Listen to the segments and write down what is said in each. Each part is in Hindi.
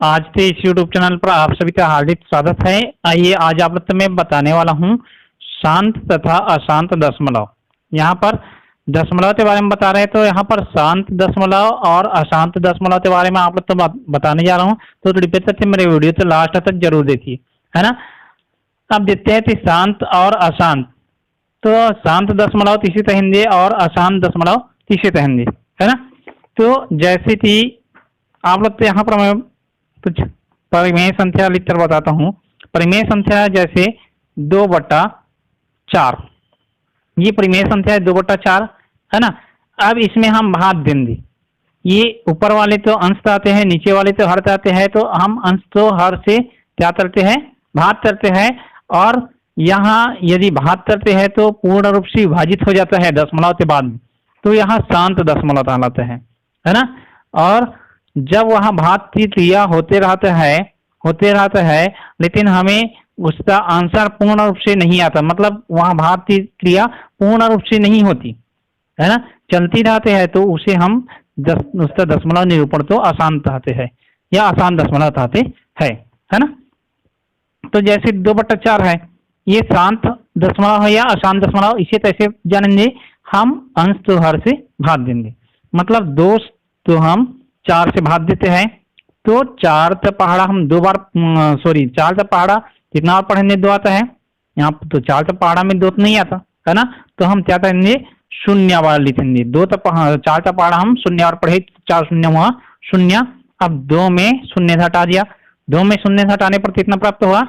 आज के इस यूट्यूब चैनल पर आप सभी का हार्दिक स्वागत है। आइए आज आप लोग मैं बताने वाला हूँ शांत तथा अशांत दशमलव। यहाँ पर दशमलव के बारे में बता रहे हैं, तो यहाँ पर शांत दशमलव और अशांत दशमलव के बारे में आप लोग तो बताने जा रहा हूँ। तो रिपीट करके मेरे वीडियो तो लास्ट तक जरूर देखिए, है ना। अब देखते हैं कि शांत और अशांत। तो शांत दशमलव तीसरी तहिंदे और अशांत दशमलव तीसरी तहिंदे, है ना। तो जैसे कि आप लोग तो यहाँ पर मैं कुछ परिमेय संख्या लिखकर बताता हूँ। परिमेय संख्या जैसे 2/4, ये परिमेय संख्या है 2/4, है ना। अब इसमें हम भाग देंगे। ये ऊपर वाले तो अंश आते हैं, नीचे वाले तो हर आते हैं, तो हम अंश तो हर से क्या करते हैं, भाग करते हैं। और यहाँ यदि भाग करते हैं तो पूर्ण रूप से विभाजित हो जाता है दशमलव के बाद में, तो यहाँ शांत दशमलव कहलाता है ना। और जब वहाँ भाग की क्रिया होते रहता है, लेकिन हमें उसका आंसर पूर्ण रूप से नहीं आता, मतलब वहाँ भाग की क्रिया पूर्ण रूप से नहीं होती, है ना, चलती रहते हैं, तो उसे हम उसका दशमलव निरूपण तो अशांत कहते हैं या अशांत दशमलव कहते हैं, है ना। तो जैसे 2/4 है, ये शांत दशमलव है या अशांत दशमलव, इसे कैसे जानेंगे हम, अंश तो हर से भाग देंगे, मतलब 2 तो हम 4 से भाग देते हैं, तो 4 का पहाड़ा हम 2 बार 4 का पहाड़ा कितना बार पढ़ेंगे, 2 आता है यहाँ पर, तो 4 का पहाड़ा में 2 तो नहीं आता, है ना। तो हम क्या करेंगे, 0 बार लिखेंगे। 4 का पहाड़ा हम 0 बार पढ़े, 4 शून्य हुआ 0। अब 2 में 0 हटा दिया, 2 में 0 हटाने पर कितना प्राप्त हुआ,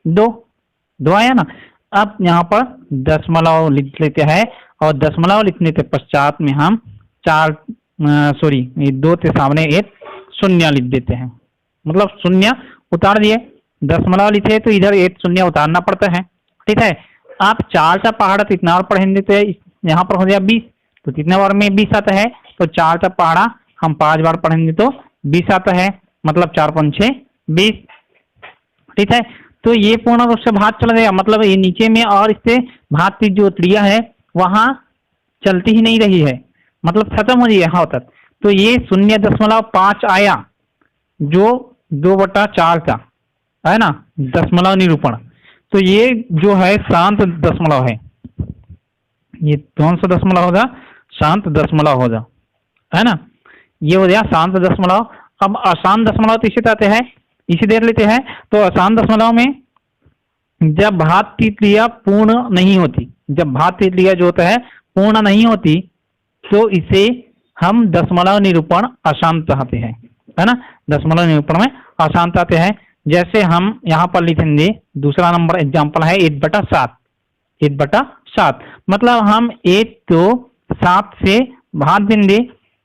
2 आया ना। अब यहाँ पर दशमलव लिख लेते हैं, और दशमलव लिखने के पश्चात में हम 2 के सामने एक 0 लिख देते हैं, मतलब 0 उतार दिए। दशमलव लिखे तो इधर एक 0 उतारना पड़ता है, ठीक है। आप 4 का पहाड़ा कितना बार पढ़ेंगे, तो यहाँ पर हो गया 20, तो कितने बार में 20 आता है, तो 4 का पहाड़ा हम 5 बार पढ़ेंगे तो 20 आता है, मतलब 4 5 6 20, ठीक है। तो ये पूर्ण रूप से भाग चला गया, मतलब ये नीचे में, और इससे भाग की जो क्रिया है वहाँ चलती ही नहीं रही है, मतलब खत्म हो रही है यहाँ तक। तो ये 0.5 आया, जो 2/4 का है ना दशमलव निरूपण। तो ये जो है शांत दशमलव है, ये कौन सा दशमलव होगा, शांत दशमलव होगा, है ना। ये हो गया शांत दशमलव। अब अशांत दशमलव तो इसे कहते हैं, इसे देख लेते हैं। तो अशांत दशमलव में जब भाग की क्रिया पूर्ण नहीं होती, जब भाग की क्रिया जो होता है पूर्ण नहीं होती, तो इसे हम दशमलव निरूपण अशांत कहते हैं, है ना। दशमलव निरूपण में अशांत आते हैं। जैसे हम यहाँ पर लिखेंगे, दूसरा नंबर एग्जाम्पल है 1/7। 1/7 मतलब हम 1 को 7 से भाग देंगे,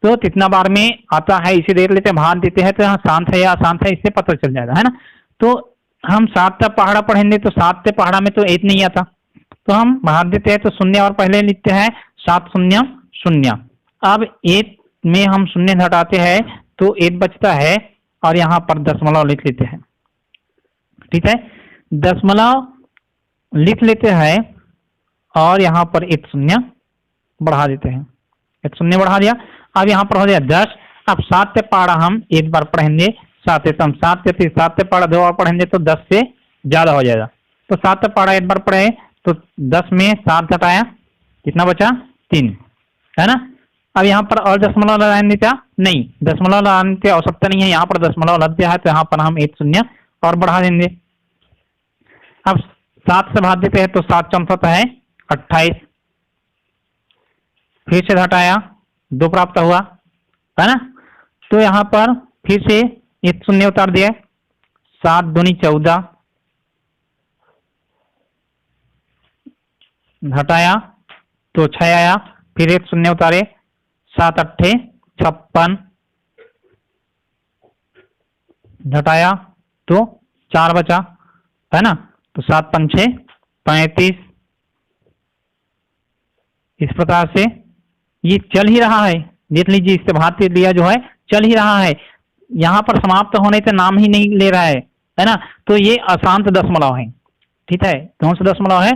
तो कितना बार में आता है इसे देख लेते हैं। भाग देते हैं तो यहाँ शांत है या अशांत है, इससे पता चल जाएगा, है ना। तो हम 7 का पहाड़ा पढ़ेंगे, तो 7 के पहाड़ा में तो 1 नहीं आता, तो हम भाग देते हैं, तो 0 और पहले लिखते हैं 7 0 0। अब 1 में हम 0 हटाते हैं तो 1 बचता है, और यहाँ पर दशमलव लिख लेते हैं, ठीक है। दशमलव लिख लेते हैं और यहाँ पर 1 0 बढ़ा देते हैं, 1 0 बढ़ा दिया। अब यहाँ पर हो गया 10। अब 7 के पहाड़ा हम 1 बार पढ़ेंगे, 7 है, तो हम 7 के पहाड़ा 2 बार पढ़ेंगे तो 10 से ज्यादा हो जाएगा। तो 7 का पहाड़ा 1 बार पढ़े, तो 10 में 7 घटाया, कितना बचा, 3, है ना। अब यहाँ पर और दशमलव लगाएंगे क्या, नहीं, दशमलव लगाने की आवश्यकता नहीं है, यहाँ पर दशमलव लग गया है, तो यहाँ पर हम 1 0 और बढ़ा देंगे। अब 7 से भाग देते हैं, तो 7 चौसठ है 28, फिर से घटाया 2 प्राप्त हुआ, है ना। तो यहाँ पर फिर से 1 0 उतार दिया, 7 दूनी 14, घटाया तो 6 आया, फिर 1 0 उतारे, 7 8 56, घटाया तो 4 बचा, है ना। तो 7 5 6 35। इस प्रकार से ये चल ही रहा है, देख लीजिए, इससे भाग के लिया जो है चल ही रहा है, यहाँ पर समाप्त होने का नाम ही नहीं ले रहा है ना। तो ये अशांत दशमलव है, ठीक है। कौन सा दशमलव है,